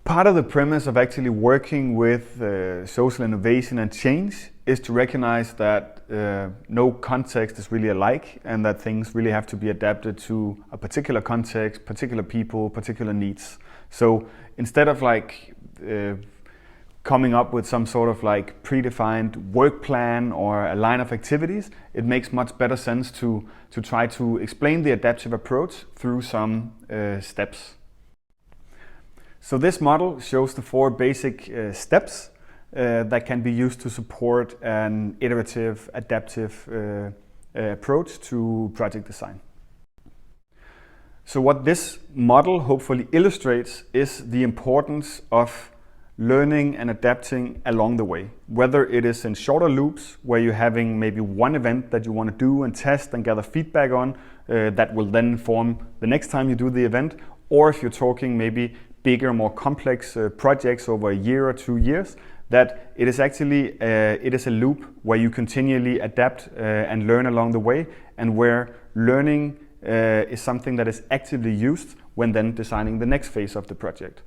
Part of the premise of actually working with social innovation and change is to recognize that no context is really alike, and that things really have to be adapted to a particular context, particular people, particular needs. So instead of coming up with some sort of predefined work plan or a line of activities, it makes much better sense to try to explain the adaptive approach through some steps. So this model shows the 4 basic steps that can be used to support an iterative, adaptive approach to project design. So what this model hopefully illustrates is the importance of learning and adapting along the way. Whether it is in shorter loops, where you're having maybe one event that you want to do and test and gather feedback on, that will then inform the next time you do the event, or if you're talking maybe bigger, more complex projects over a year or 2 years, that it is actually it is a loop where you continually adapt and learn along the way, and where learning is something that is actively used when then designing the next phase of the project.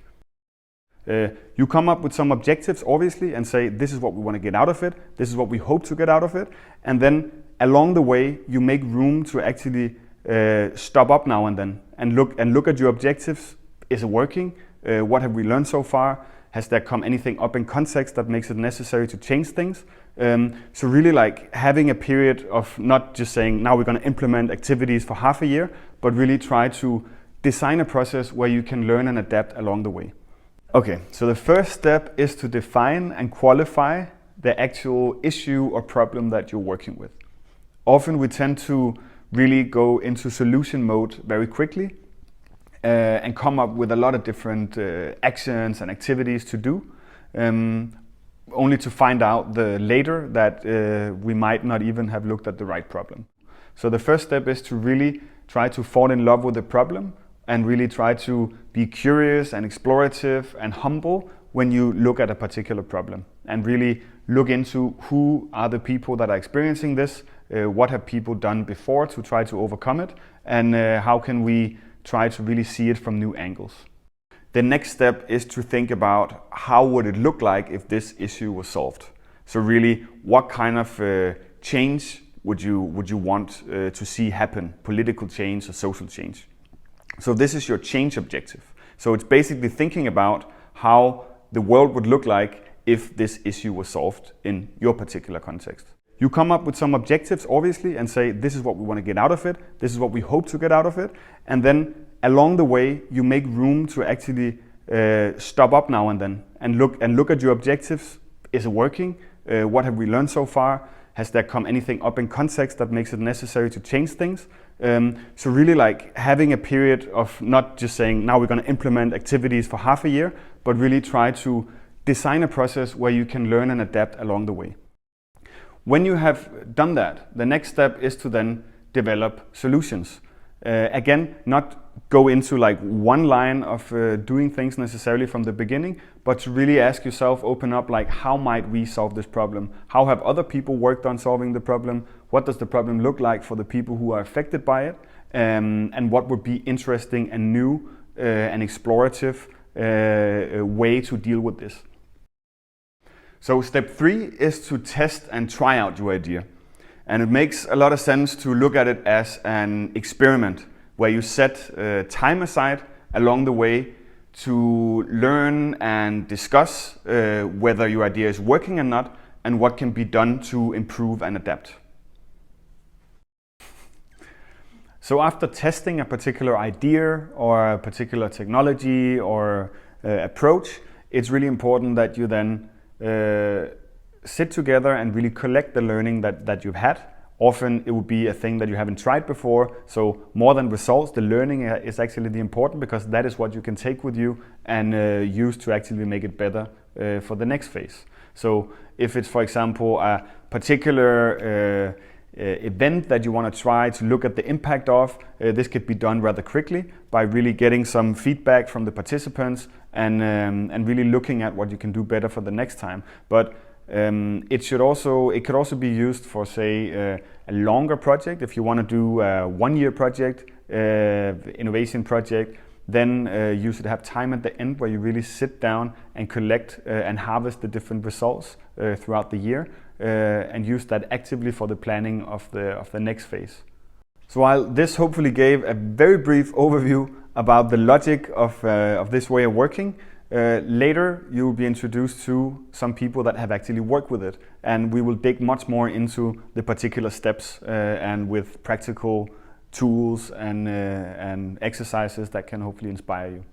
You come up with some objectives, obviously, and say, this is what we want to get out of it, this is what we hope to get out of it, and then along the way you make room to actually stop up now and then and look at your objectives. Is it working? What have we learned so far? Has there come anything up in context that makes it necessary to change things? So really having a period of not just saying, now we're going to implement activities for half a year, but really try to design a process where you can learn and adapt along the way. Okay, so the first step is to define and qualify the actual issue or problem that you're working with. Often we tend to really go into solution mode very quickly and come up with a lot of different actions and activities to do, only to find out later that we might not even have looked at the right problem. So the first step is to really try to fall in love with the problem and really try to be curious and explorative and humble when you look at a particular problem, and really look into who are the people that are experiencing this, what have people done before to try to overcome it, and how can we try to really see it from new angles. The next step is to think about how would it look like if this issue was solved. So really, what kind of change would you want to see happen, political change or social change? So this is your change objective. So it's basically thinking about how the world would look like if this issue was solved in your particular context. You come up with some objectives, obviously, and say, this is what we want to get out of it, this is what we hope to get out of it, and then along the way you make room to actually stop up now and then and look at your objectives. Is it working? What have we learned so far? Has there come anything up in context that makes it necessary to change things? So really having a period of not just saying, now we're going to implement activities for half a year, but really try to design a process where you can learn and adapt along the way. When you have done that, the next step is to then develop solutions. Again, not go into one line of doing things necessarily from the beginning, but to really ask yourself, open up, how might we solve this problem? How have other people worked on solving the problem? What does the problem look like for the people who are affected by it? And what would be interesting and new and explorative way to deal with this? So step 3 is to test and try out your idea. And it makes a lot of sense to look at it as an experiment where you set time aside along the way to learn and discuss whether your idea is working or not, and what can be done to improve and adapt. So after testing a particular idea or a particular technology or approach, it's really important that you then sit together and really collect the learning that you've had. Often it would be a thing that you haven't tried before, so more than results, the learning is actually the important, because that is what you can take with you and use to actually make it better for the next phase. So if it's, for example, a particular event that you want to try to look at the impact of, this could be done rather quickly by really getting some feedback from the participants and really looking at what you can do better for the next time. But it could also be used for, say, a longer project. If you want to do a 1-year project, innovation project, then you should have time at the end where you really sit down and collect and harvest the different results throughout the year and use that actively for the planning of the next phase. So while this hopefully gave a very brief overview about the logic of this way of working, later you will be introduced to some people that have actually worked with it, and we will dig much more into the particular steps and with practical tools and exercises that can hopefully inspire you.